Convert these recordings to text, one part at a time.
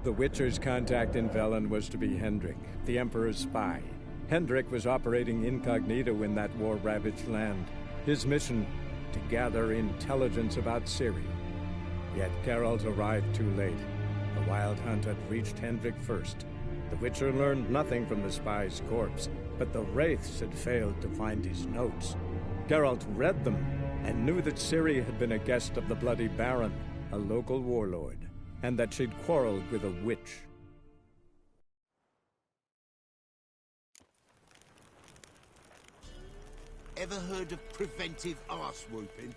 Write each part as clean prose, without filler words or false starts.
The Witcher's contact in Velen was to be Hendrik, the Emperor's spy. Hendrik was operating incognito in that war-ravaged land. His mission, to gather intelligence about Ciri. Yet Geralt arrived too late. The Wild Hunt had reached Hendrik first. The Witcher learned nothing from the spy's corpse, but the Wraiths had failed to find his notes. Geralt read them, and knew that Ciri had been a guest of the Bloody Baron, a local warlord, and that she'd quarreled with a witch. Ever heard of preventive arse whooping?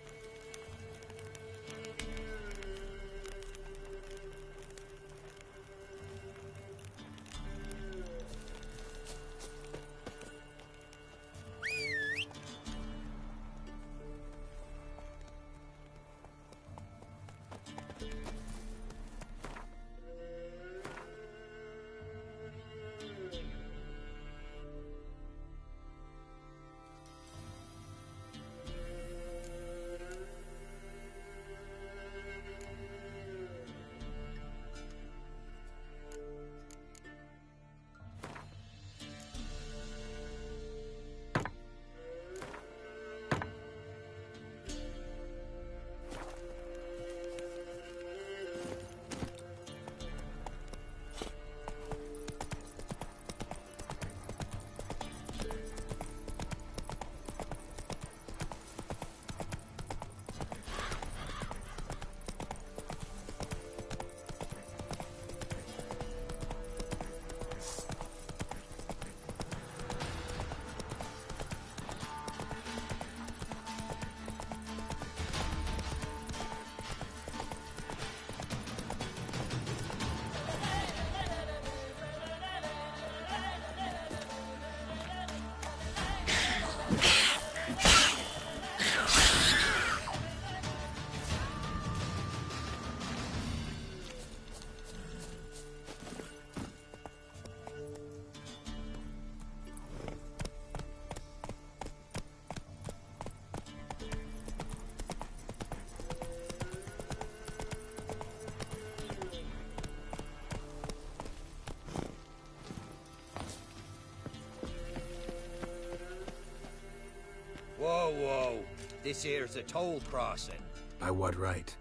Whoa, whoa. This here's a toll crossing. By what right?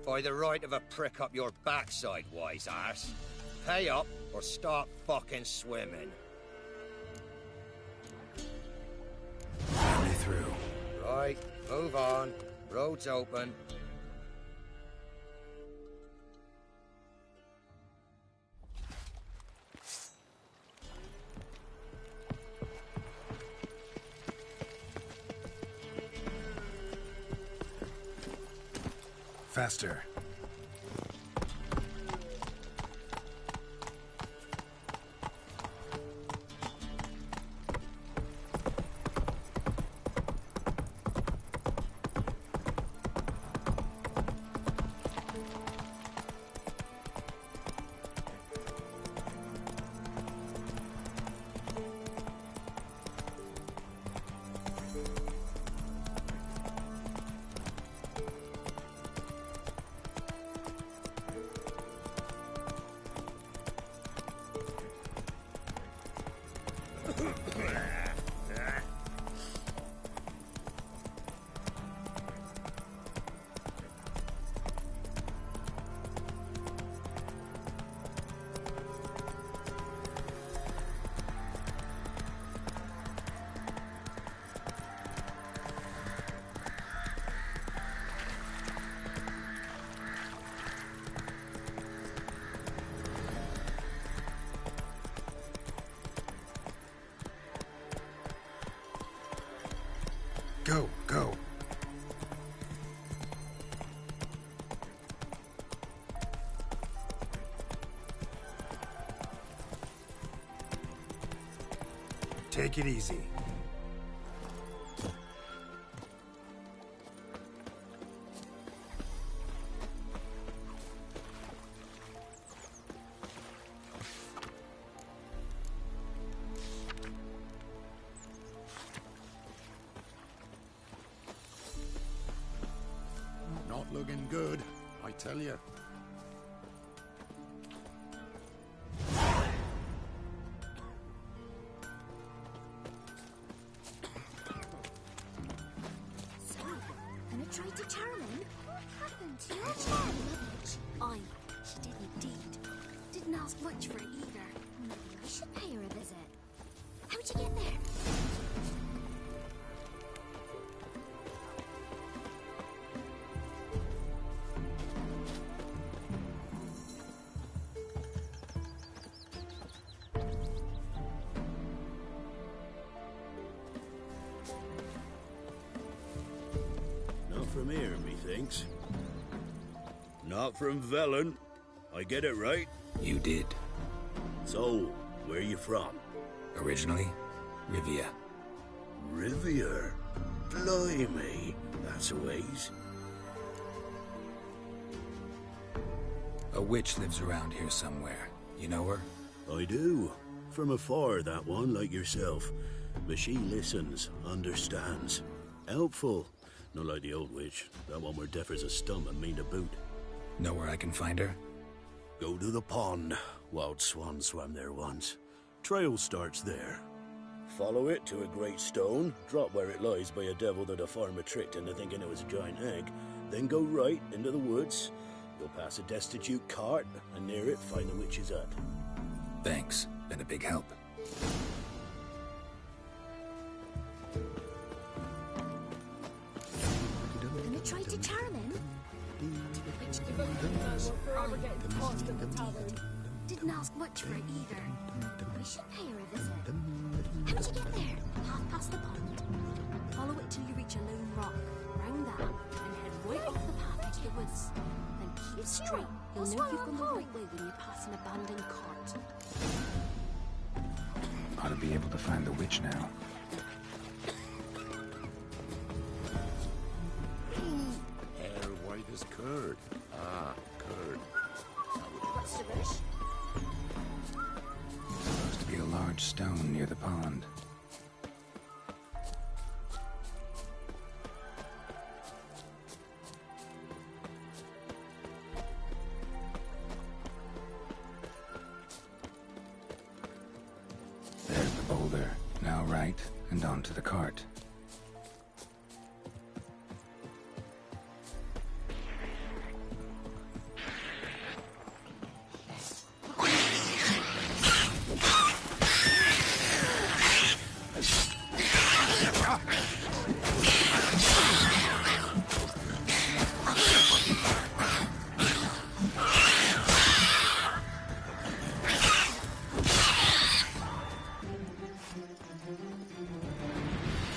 By the right of a prick up your backside, wise ass. Pay up or stop fucking swimming. Let me through. Right, move on. Road's open. Faster. Go, go. Take it easy. good, I tell you. So, gonna try to charm him? What happened to your charm, Mitch? Aye, she did indeed. Didn't ask much for it either. Maybe I should pay her a visit. How'd you get there? Not from here, methinks. Not from Velen. I get it right? You did. So, where you from? Originally, Rivia. Rivia? Blimey, that's a ways. A witch lives around here somewhere. You know her? I do. From afar, that one, like yourself. But she listens, understands. Helpful. Not like the old witch. That one were deaf as a stump and mean to boot. Know where I can find her? Go to the pond. Wild swan swam there once. Trail starts there. Follow it to a great stone, drop where it lies by a devil that a farmer tricked into thinking it was a giant egg, then go right into the woods. You'll pass a destitute cart, and near it find the witch's hut. Thanks. Been a big help. Gonna try to charm him? Didn't ask much for it either. I should pay her a visit. How'd you get there? Half past the pond. Follow it till you reach a lone rock. Round that, and head right off the path into the woods. Then keep straight. You'll know you've gone the right way when you pass an abandoned cart. Ought to be able to find the witch now. Hair white as curd. Ah, curd. What's the rush? Supposed to be a large stone near the pond. There's the boulder. Now right, and onto the cart.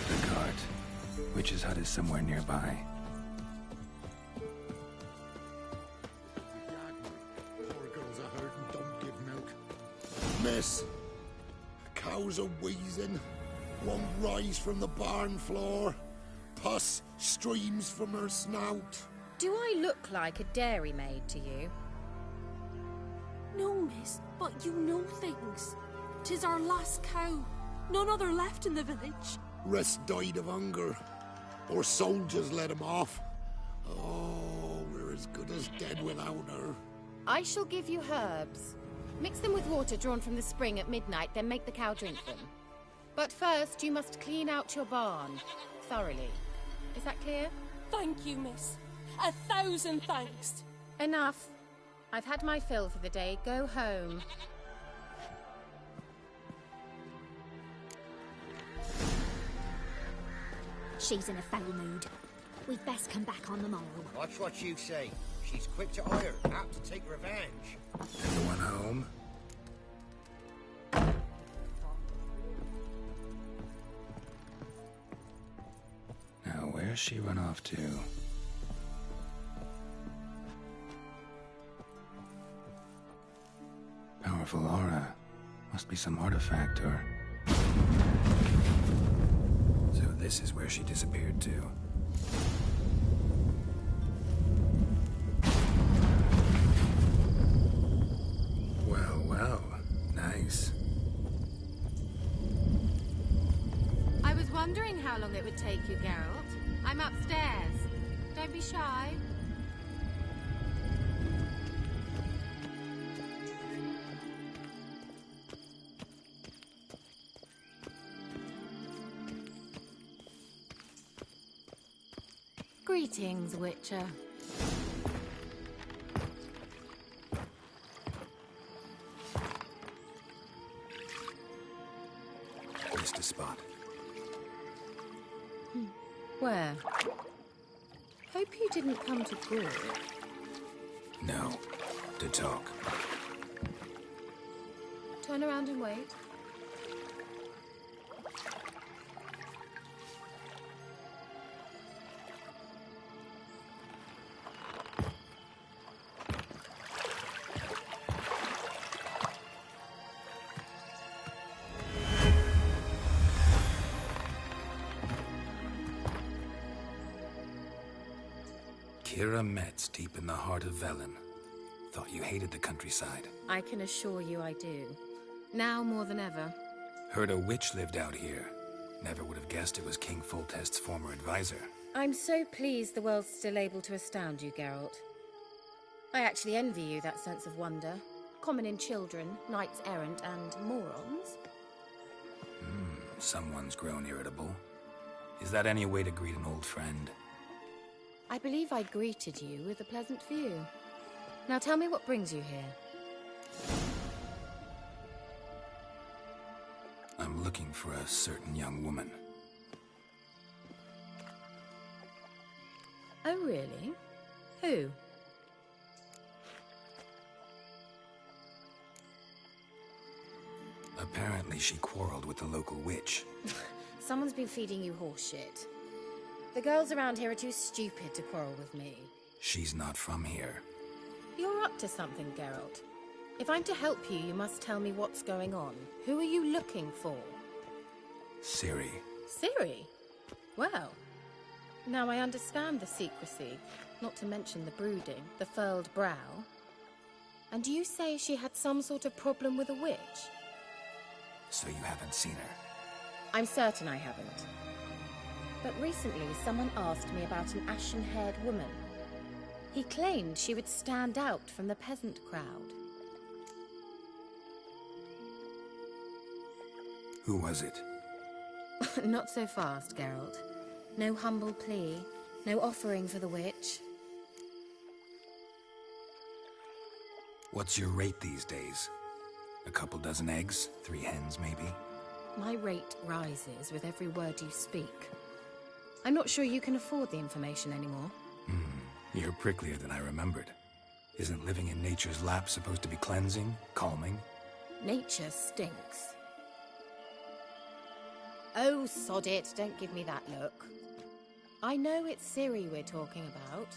The cart. Witch's hut is somewhere nearby. Poor girls are hurt and don't give milk. Miss, cows are wheezing. Won't rise from the barn floor. Pus streams from her snout. Do I look like a dairymaid to you? No, miss, but you know things. 'Tis our last cow. None other left in the village. Rest died of hunger. Or soldiers let him off. Oh, we're as good as dead without her. I shall give you herbs. Mix them with water drawn from the spring at midnight, then make the cow drink them. But first, you must clean out your barn thoroughly. Is that clear? Thank you, miss. 1,000 thanks. Enough. I've had my fill for the day. Go home. She's in a foul mood. We'd best come back on the morrow. Watch what you say. She's quick to ire, apt to take revenge. Anyone home? Now, where's she run off to? Powerful aura. Must be some artifact or... So this is where she disappeared to. Well, well. Nice. I was wondering how long it would take you, Geralt. I'm upstairs. Don't be shy. Greetings, Witcher. Missed a spot. Where? Hope you didn't come to Gore. No. To talk. Turn around and wait. Kira Metz, deep in the heart of Velen. Thought you hated the countryside. I can assure you I do. Now more than ever. Heard a witch lived out here. Never would have guessed it was King Foltest's former advisor. I'm so pleased the world's still able to astound you, Geralt. I actually envy you that sense of wonder. Common in children, knights errant, and morons. Someone's grown irritable. Is that any way to greet an old friend? I believe I greeted you with a pleasant view. Now tell me what brings you here. I'm looking for a certain young woman. Oh, really? Who? Apparently she quarreled with the local witch. Someone's been feeding you horseshit. The girls around here are too stupid to quarrel with me. She's not from here. You're up to something, Geralt. If I'm to help you, you must tell me what's going on. Who are you looking for? Ciri. Ciri? Well, now I understand the secrecy, not to mention the brooding, the furled brow. And you say she had some sort of problem with a witch? So you haven't seen her? I'm certain I haven't. But recently, someone asked me about an ashen-haired woman. He claimed she would stand out from the peasant crowd. Who was it? Not so fast, Geralt. No humble plea, no offering for the witch. What's your rate these days? A couple dozen eggs? 3 hens, maybe? My rate rises with every word you speak. I'm not sure you can afford the information anymore. You're pricklier than I remembered. Isn't living in nature's lap supposed to be cleansing, calming? Nature stinks. Oh, sod it, don't give me that look. I know it's Ciri we're talking about.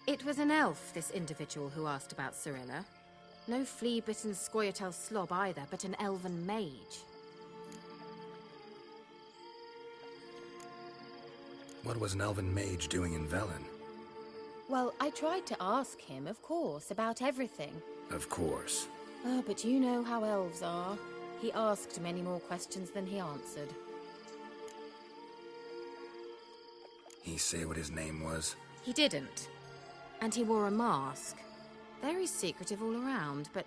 It was an elf, this individual who asked about Cirilla. No flea-bitten Scoia'tael slob either, but an elven mage. What was an elven mage doing in Velen? Well, I tried to ask him, of course, about everything. Of course. Oh, but you know how elves are. He asked many more questions than he answered. He say what his name was? He didn't. And he wore a mask. Very secretive all around, but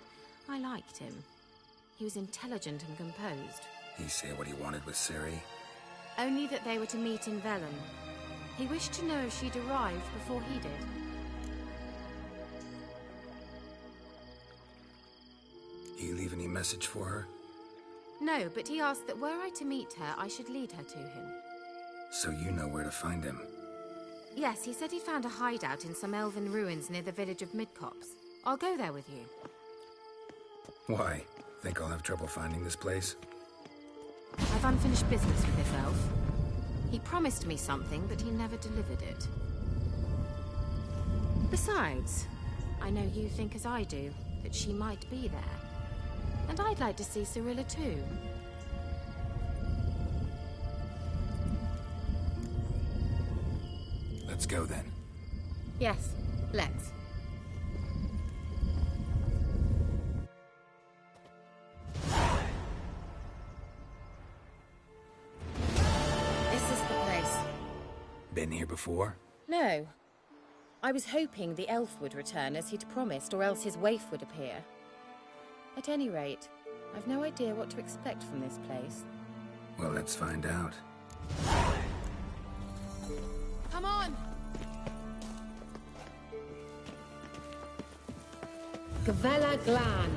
I liked him. He was intelligent and composed. He say what he wanted with Ciri? Only that they were to meet in Velen. He wished to know if she'd arrived before he did. He leave any message for her? No, but he asked that were I to meet her, I should lead her to him. So you know where to find him? Yes, he said he found a hideout in some elven ruins near the village of Midcopse. I'll go there with you. Why? Think I'll have trouble finding this place? I've unfinished business with this elf. He promised me something, but he never delivered it. Besides, I know you think as I do, that she might be there. And I'd like to see Cirilla too. Let's go then. Yes, let's. This is the place. Been here before? No. I was hoping the elf would return as he'd promised, or else his waif would appear. At any rate, I've no idea what to expect from this place. Well, let's find out. Come on! Gavella Glan.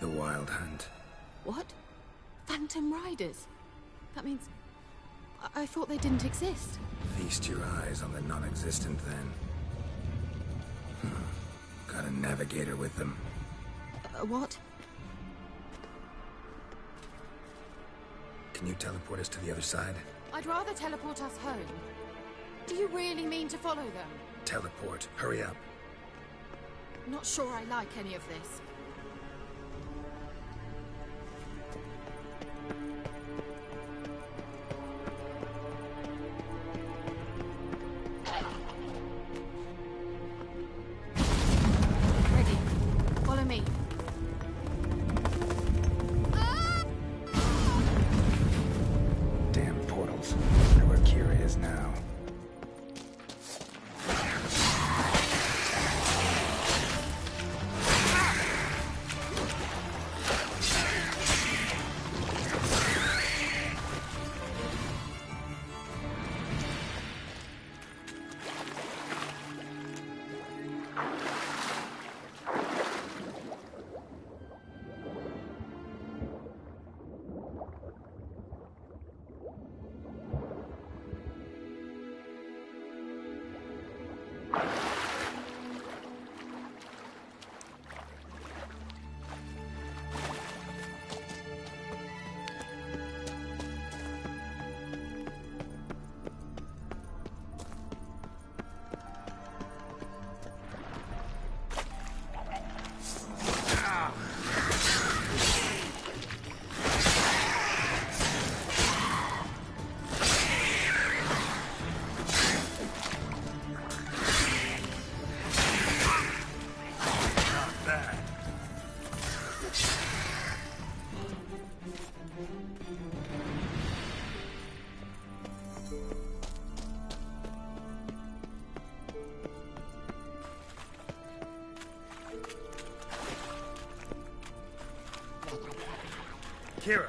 The Wild Hunt. What? Phantom Riders? That means... I thought they didn't exist. Feast your eyes on the non-existent, then. Got a navigator with them. What? Can you teleport us to the other side? I'd rather teleport us home. Do you really mean to follow them? Teleport. Hurry up. Not sure I like any of this. Ready. Follow me. Damn portals. Wonder where Kira is now. Kira!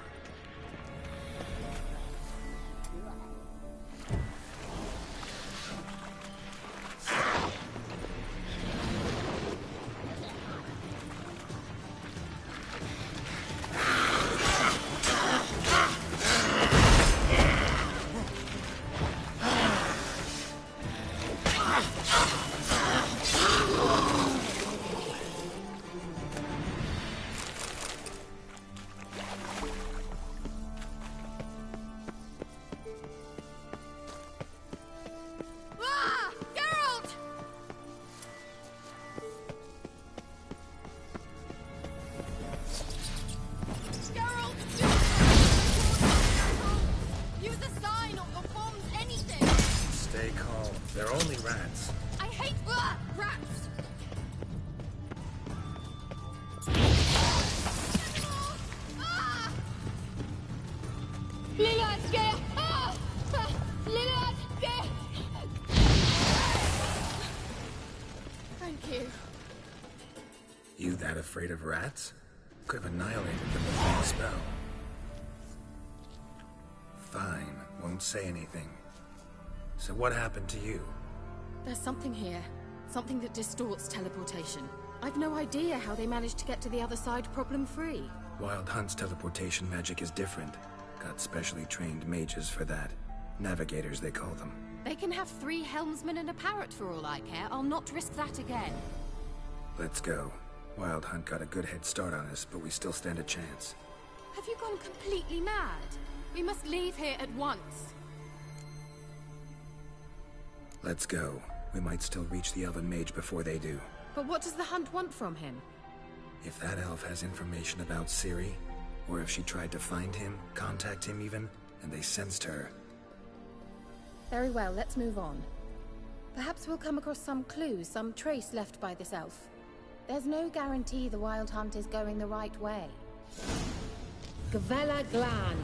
They're only rats. I hate rats! Thank you. You that afraid of rats? Could have annihilated them with one spell. Fine, won't say anything. So what happened to you? There's something here. Something that distorts teleportation. I've no idea how they managed to get to the other side problem-free. Wild Hunt's teleportation magic is different. Got specially trained mages for that. Navigators, they call them. They can have 3 helmsmen and a parrot for all I care. I'll not risk that again. Let's go. Wild Hunt got a good head start on us, but we still stand a chance. Have you gone completely mad? We must leave here at once. Let's go. We might still reach the Elven Mage before they do. But what does the Hunt want from him? If that elf has information about Ciri, or if she tried to find him, contact him even, and they sensed her. Very well, let's move on. Perhaps we'll come across some clues, some trace left by this elf. There's no guarantee the Wild Hunt is going the right way. Gavella Glan.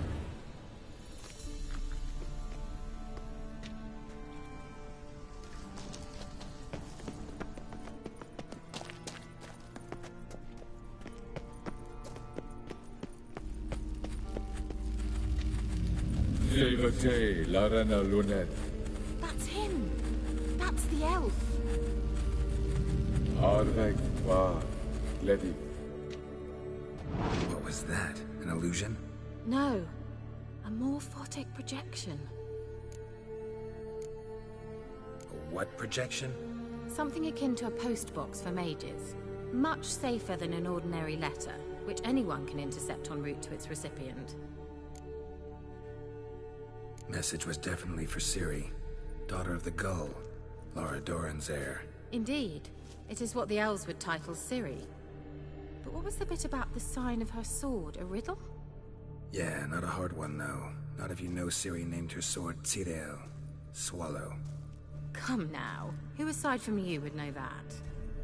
Silvate, Larana Lunet. That's him. That's the elf. Arvek Wa Ledi. What was that? An illusion? No. A morphotic projection. A what projection? Something akin to a postbox for mages. Much safer than an ordinary letter, which anyone can intercept en route to its recipient. Message was definitely for Ciri, daughter of the Gull, Lara Doran's heir. Indeed. It is what the elves would title Ciri. But what was the bit about the sign of her sword? A riddle? Yeah, not a hard one, though. Not if you know Ciri named her sword Tirael, Swallow. Come now. Who aside from you would know that?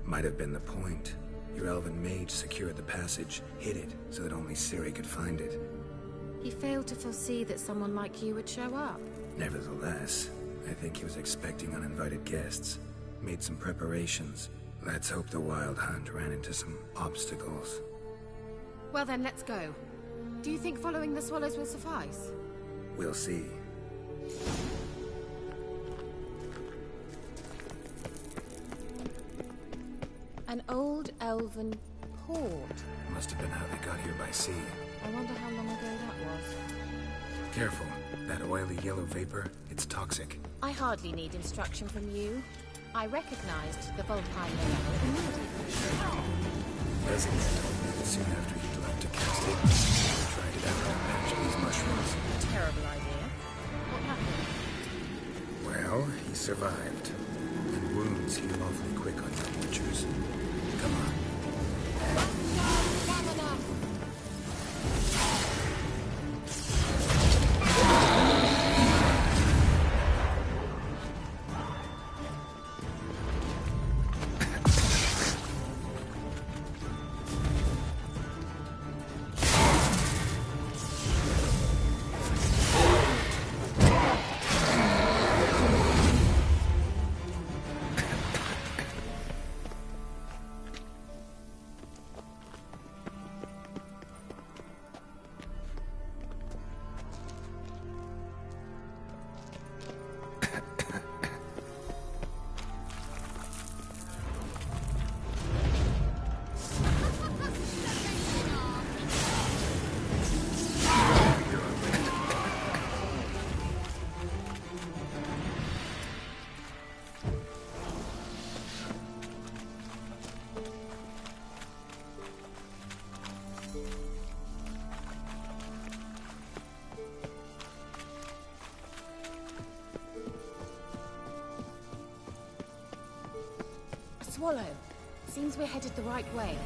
Might have been the point. Your elven mage secured the passage, hid it, so that only Ciri could find it. He failed to foresee that someone like you would show up. Nevertheless, I think he was expecting uninvited guests. Made some preparations. Let's hope the Wild Hunt ran into some obstacles. Well then, let's go. Do you think following the swallows will suffice? We'll see. An old elven port. Must have been how they got here by sea. I wonder how long ago that was. Careful. That oily yellow vapor, it's toxic. I hardly need instruction from you. I recognized the Volpine layout immediately. Resident told me that soon after he'd left to cast it, he tried it out on a patch of these mushrooms. Terrible idea. What happened? Well, he survived. And wounds heal awfully quick on young witchers. Come on. Swallow. Seems we're headed the right way.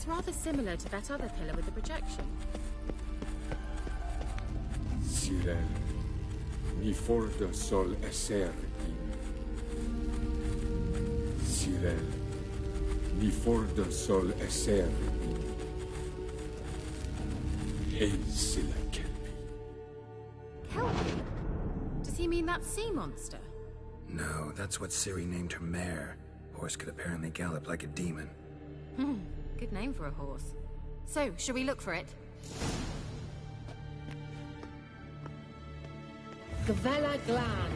Rather similar to that other pillar with the projection. Sirel, ni forda sol eser Sirel, ni forda sol eser Hey sila kelpi. Kelpie? Does he mean that sea monster? No, that's what Ciri named her mare. Horse could apparently gallop like a demon. Good name for a horse. So, shall we look for it? Gavella Glan.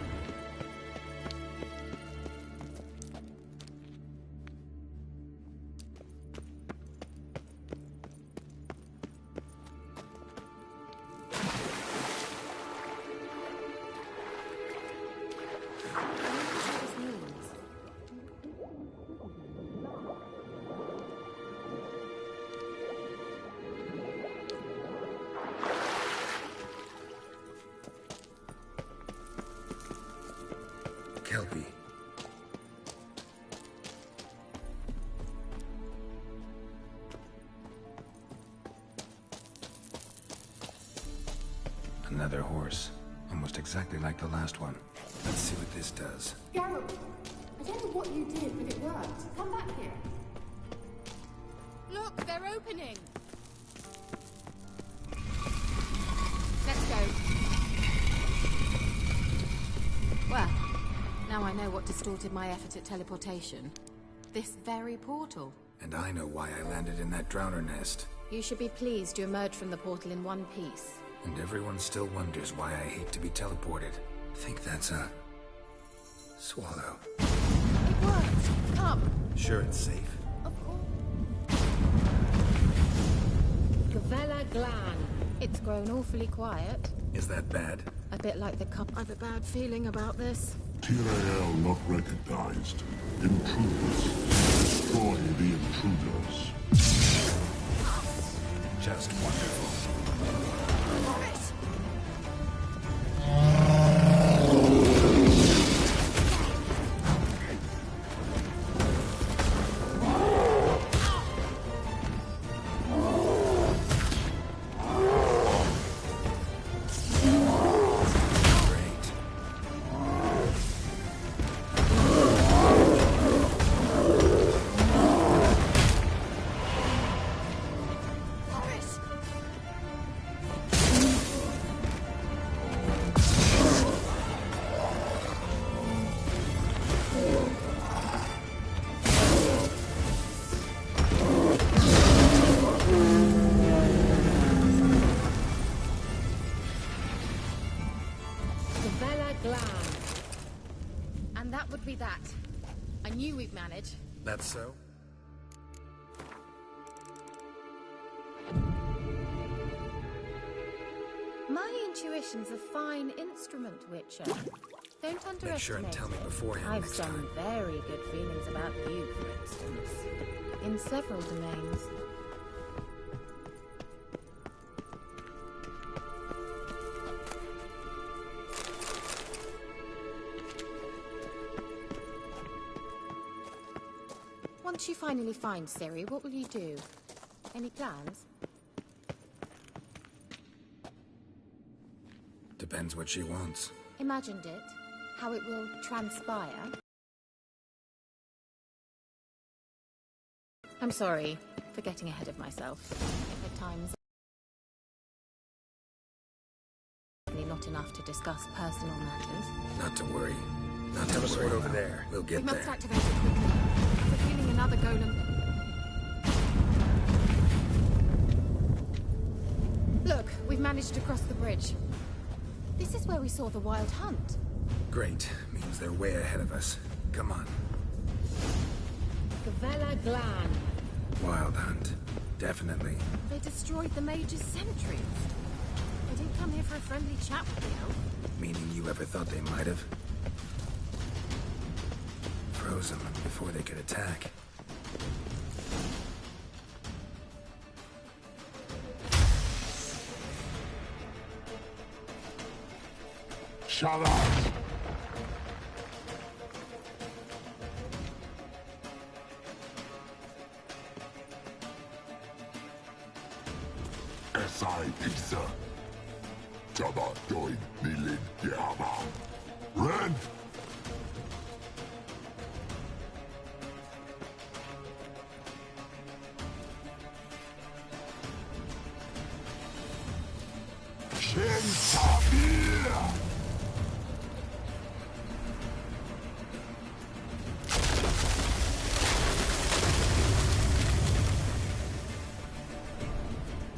Another horse. Almost exactly like the last one. Let's see what this does. Geralt, I don't know what you did, but it worked. Come back here. Look, they're opening! Let's go. Well, now I know what distorted my effort at teleportation. This very portal. And I know why I landed in that drowner nest. You should be pleased you emerged from the portal in one piece. And everyone still wonders why I hate to be teleported. Think that's a... swallow. It worked! Come! Sure it's safe? Of course. Gavella Glan. It's grown awfully quiet. Is that bad? A bit like the cup. I've a bad feeling about this. Tyrael not recognized. Intruders. Destroy the intruders. Just wonderful. And that would be that. I knew we'd manage. That's so? My intuition's a fine instrument, Witcher. Don't underestimate. Make sure and tell me beforehand I've next some time. very good feelings about you, for instance. In several domains. Once you finally find Ciri, what will you do? Any plans? Depends what she wants. Imagined it. How it will transpire. I'm sorry for getting ahead of myself. At times, not enough to discuss personal matters. Not to worry. Not to worry. Over there. We'll get we there. must activate it quickly. I have a feeling another golem. Look, we've managed to cross the bridge. This is where we saw the Wild Hunt. Great. Means they're way ahead of us. Come on. Gavella Glan. Wild Hunt. Definitely. They destroyed the Mage's sentries. They didn't come here for a friendly chat with the elf. Meaning you ever thought they might have? Froze them before they could attack. Shut up! S.I. Pizza. Jabba doin nilin yama. Ren!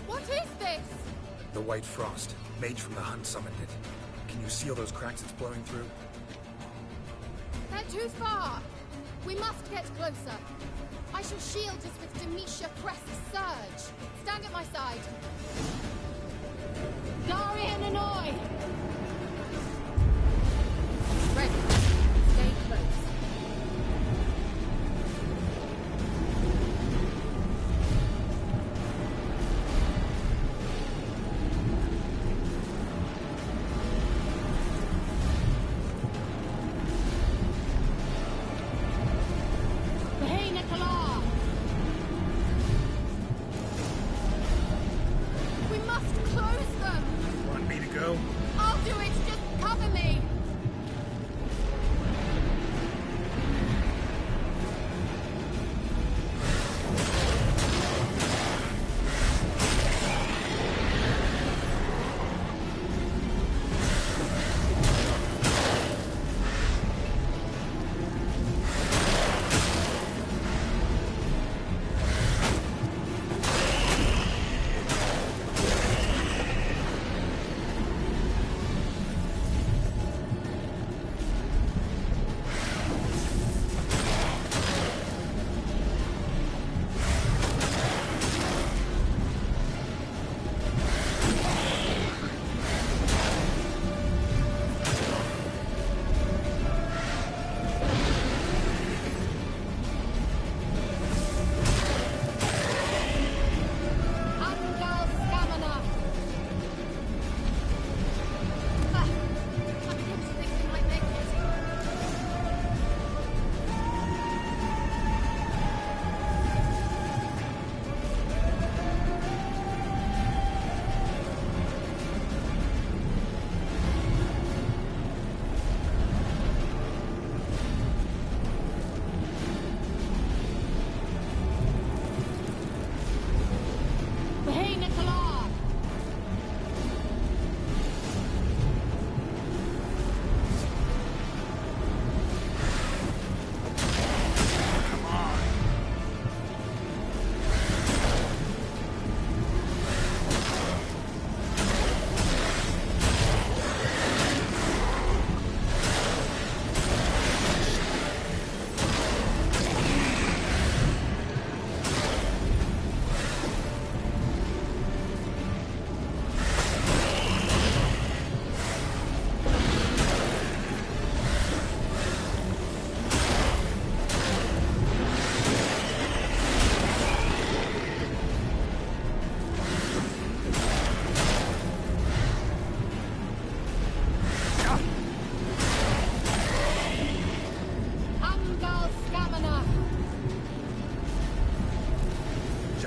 What is this? The White Frost. Mage from the Hunt summoned it. Can you seal those cracks it's blowing through? They're too far. We must get closer. I shall shield us with Demetia Crest's surge. Stand at my side. Darian Annoy! Ready. Stay close. Hey, Nicola! We must close them. Want me to go?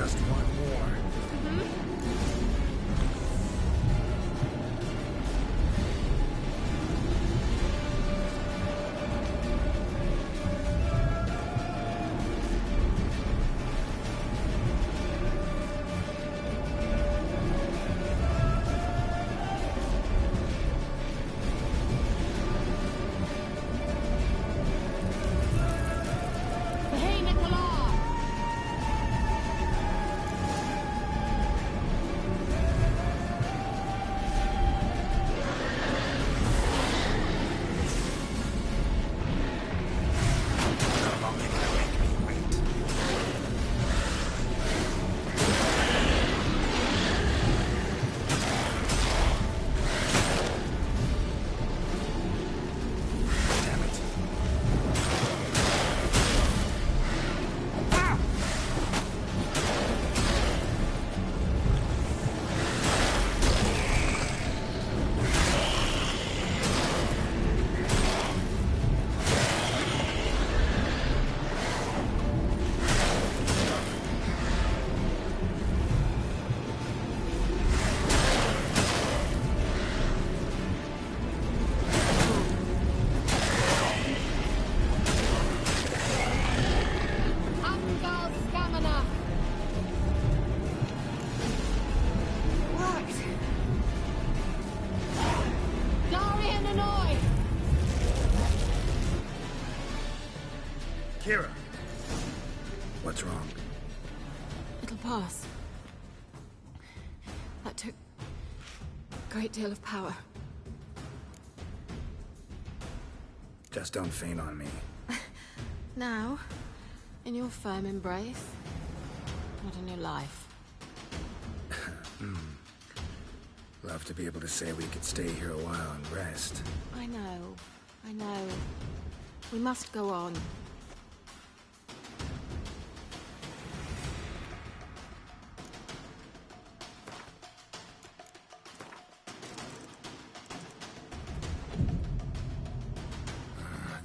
Just one more. Kira! What's wrong? It'll pass. That took a great deal of power. Just don't faint on me. Now, in your firm embrace, not in your life. Love to be able to say we could stay here a while and rest. I know. We must go on.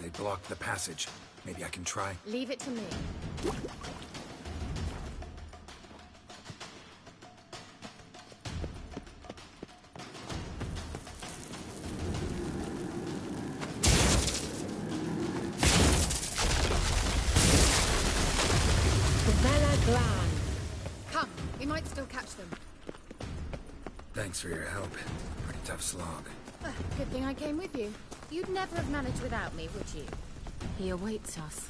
They blocked the passage. Maybe I can try. Leave it to me. Come, we might still catch them. Thanks for your help. Pretty tough slog. Good thing I came with you. You'd never have managed without me, would you? He awaits us.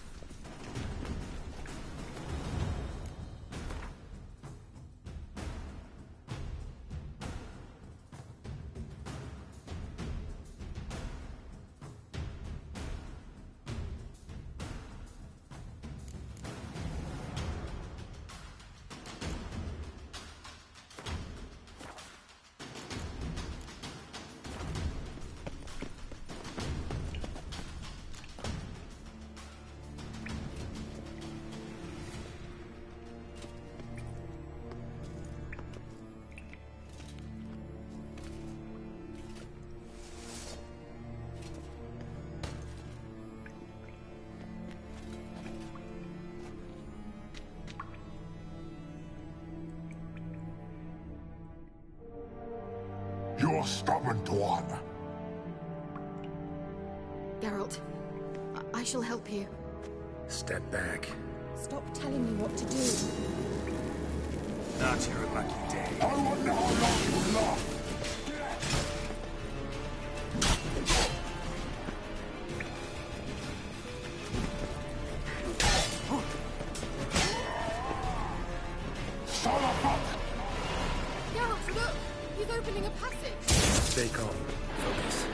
You're stubborn, Tuan. Geralt, I shall help you. Step back. Stop telling me what to do. Not your lucky day. I wonder how long you last. Geralt, look! He's opening a passage! Stay calm. Focus.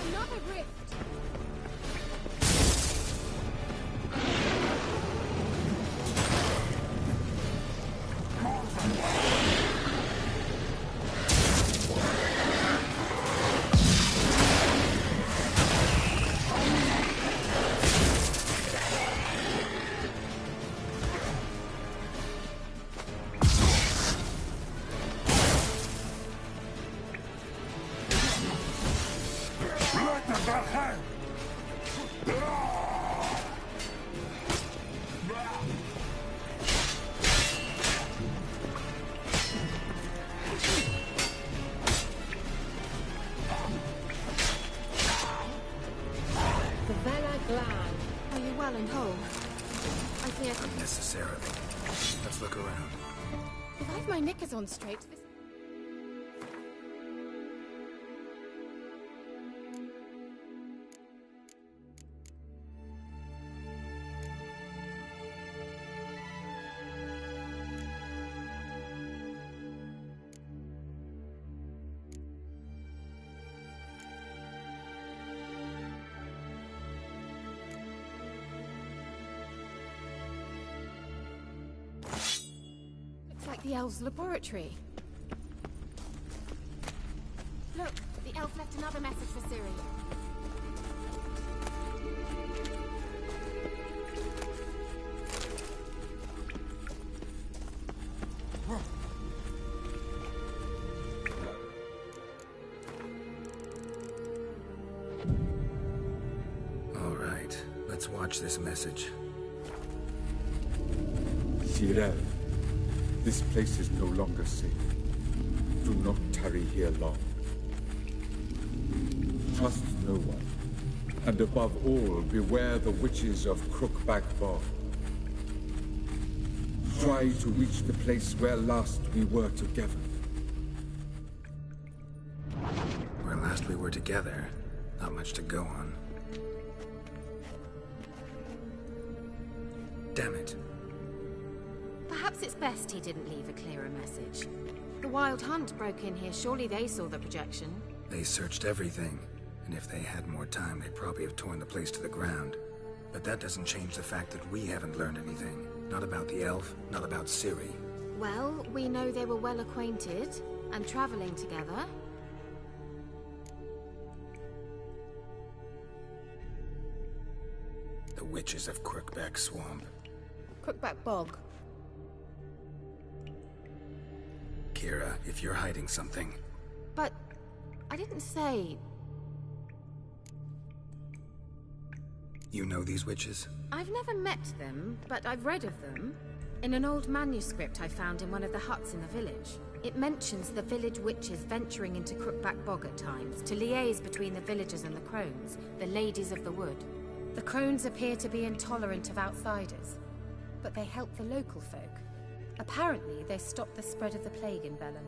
Another rift! Are you well and whole? I fear... Unnecessarily. Let's look around. If I've my knickers on straight, this... like the elf's laboratory. Look, the elf left another message for Ciri. All right, let's watch this message. Cyril, this place is no longer safe. Do not tarry here long. Trust no one. And above all, beware the witches of Crookback Bog. Try to reach the place where last we were together. Where last we were together, not much to go on. Damn it. Perhaps it's best he didn't leave a clearer message. The Wild Hunt broke in here. Surely they saw the projection. They searched everything, and if they had more time, they'd probably have torn the place to the ground. But that doesn't change the fact that we haven't learned anything. Not about the elf, not about Ciri. Well, we know they were well acquainted, and traveling together. The witches of Crookback Swamp. Crookback Bog. Kira, if you're hiding something... But... I didn't say... You know these witches? I've never met them, but I've read of them. In an old manuscript I found in one of the huts in the village. It mentions the village witches venturing into Crookback Bog at times, to liaise between the villagers and the crones, the ladies of the wood. The crones appear to be intolerant of outsiders, but they help the local folk. Apparently, they stopped the spread of the plague in Velen.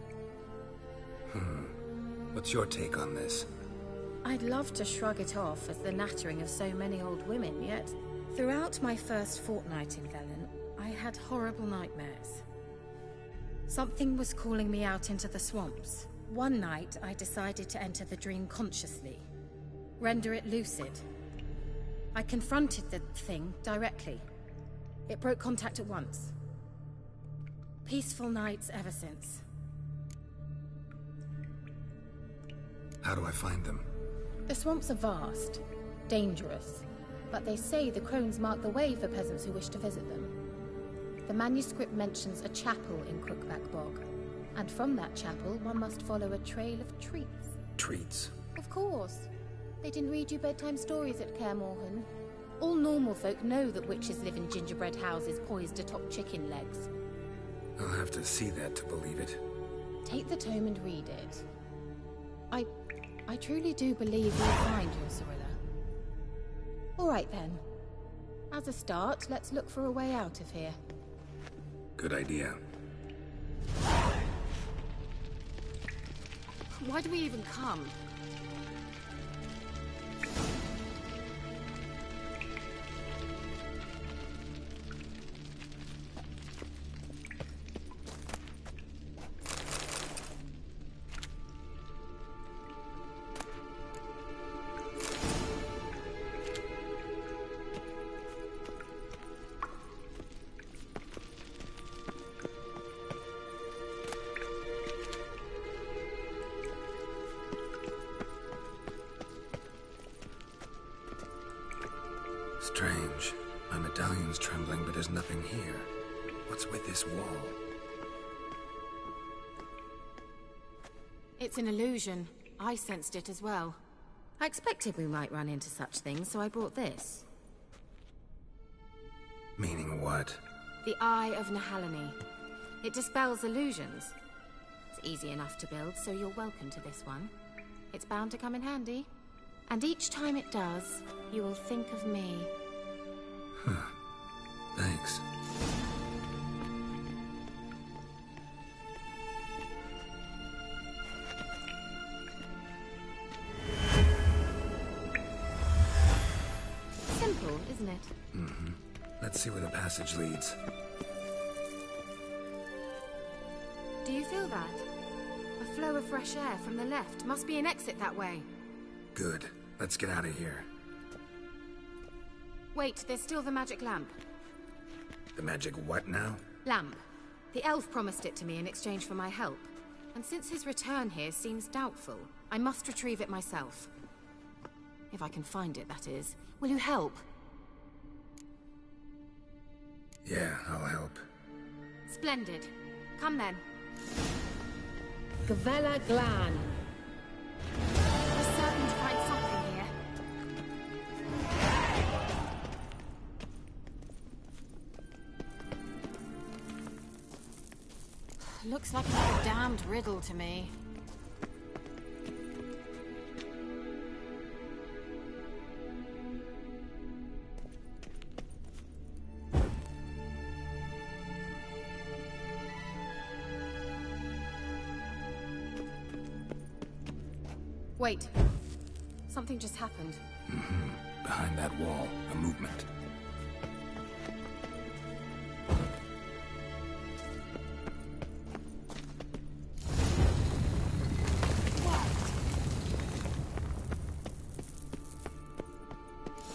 What's your take on this? I'd love to shrug it off as the nattering of so many old women, yet throughout my first fortnight in Velen, I had horrible nightmares. Something was calling me out into the swamps. One night, I decided to enter the dream consciously, render it lucid. I confronted the thing directly. It broke contact at once. Peaceful nights ever since. How do I find them? The swamps are vast, dangerous, but they say the crones mark the way for peasants who wish to visit them. The manuscript mentions a chapel in Crookback Bog, and from that chapel one must follow a trail of treats. Treats? Of course. They didn't read you bedtime stories at Kaer Morhen. All normal folk know that witches live in gingerbread houses poised atop chicken legs. I'll have to see that to believe it. Take the tome and read it. I truly do believe you'll find your Cirilla. All right then. As a start, let's look for a way out of here. Good idea. Why do we even come? What's with this wall? It's an illusion. I sensed it as well. I expected we might run into such things, so I brought this. Meaning what? The Eye of Nehaleni. It dispels illusions. It's easy enough to build, so you're welcome to this one. It's bound to come in handy. And each time it does, you will think of me. Huh. Thanks. Simple, isn't it? Mm-hmm. Let's see where the passage leads. Do you feel that? A flow of fresh air from the left. Must be an exit that way. Good. Let's get out of here. Wait, there's still the magic lamp. The magic what now? Lamp. The elf promised it to me in exchange for my help. And since his return here seems doubtful, I must retrieve it myself. If I can find it, that is. Will you help? Yeah, I'll help. Splendid. Come then. Gavella Glan. We're certain to find something here. Looks like a damned riddle to me. Wait. Something just happened. Mm-hmm. Behind that wall, a movement.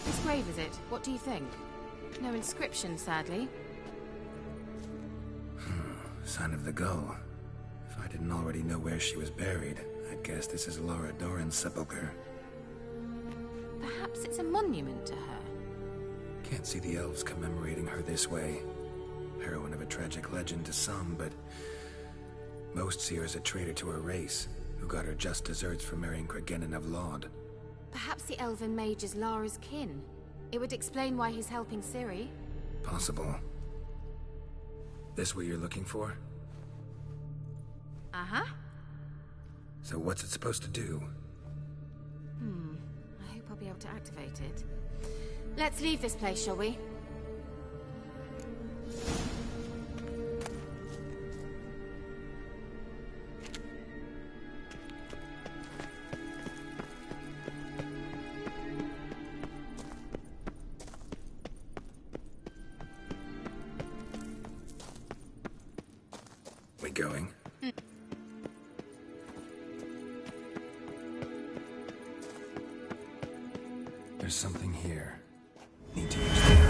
Whose grave is it? What do you think? No inscription, sadly. Sign of the gull. If I didn't already know where she was buried, I'd guess this is Lara Dorren's sepulcher. Perhaps it's a monument to her. Can't see the elves commemorating her this way. Heroine of a tragic legend to some, but most see her as a traitor to her race, who got her just deserts for marrying Cregennan of Laud. Perhaps the elven mage is Lara's kin. It would explain why he's helping Ciri. Possible. This what you're looking for? Uh-huh. So what's it supposed to do? I hope I'll be able to activate it. Let's leave this place, shall we? We going? There's something here. Need to use that.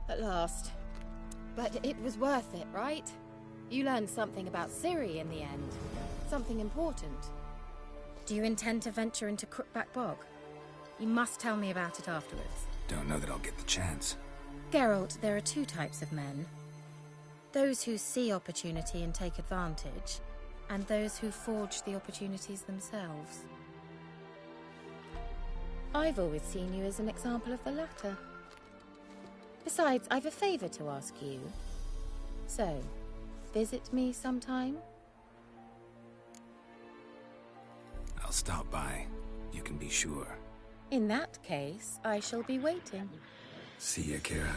At last. But it was worth it, right? You learned something about Ciri in the end. Something important. Do you intend to venture into Crookback Bog? You must tell me about it afterwards. Don't know that I'll get the chance. Geralt, there are two types of men. Those who see opportunity and take advantage, and those who forge the opportunities themselves. I've always seen you as an example of the latter. Besides, I've a favor to ask you. So, visit me sometime? I'll stop by. You can be sure. In that case, I shall be waiting. See ya, Kira.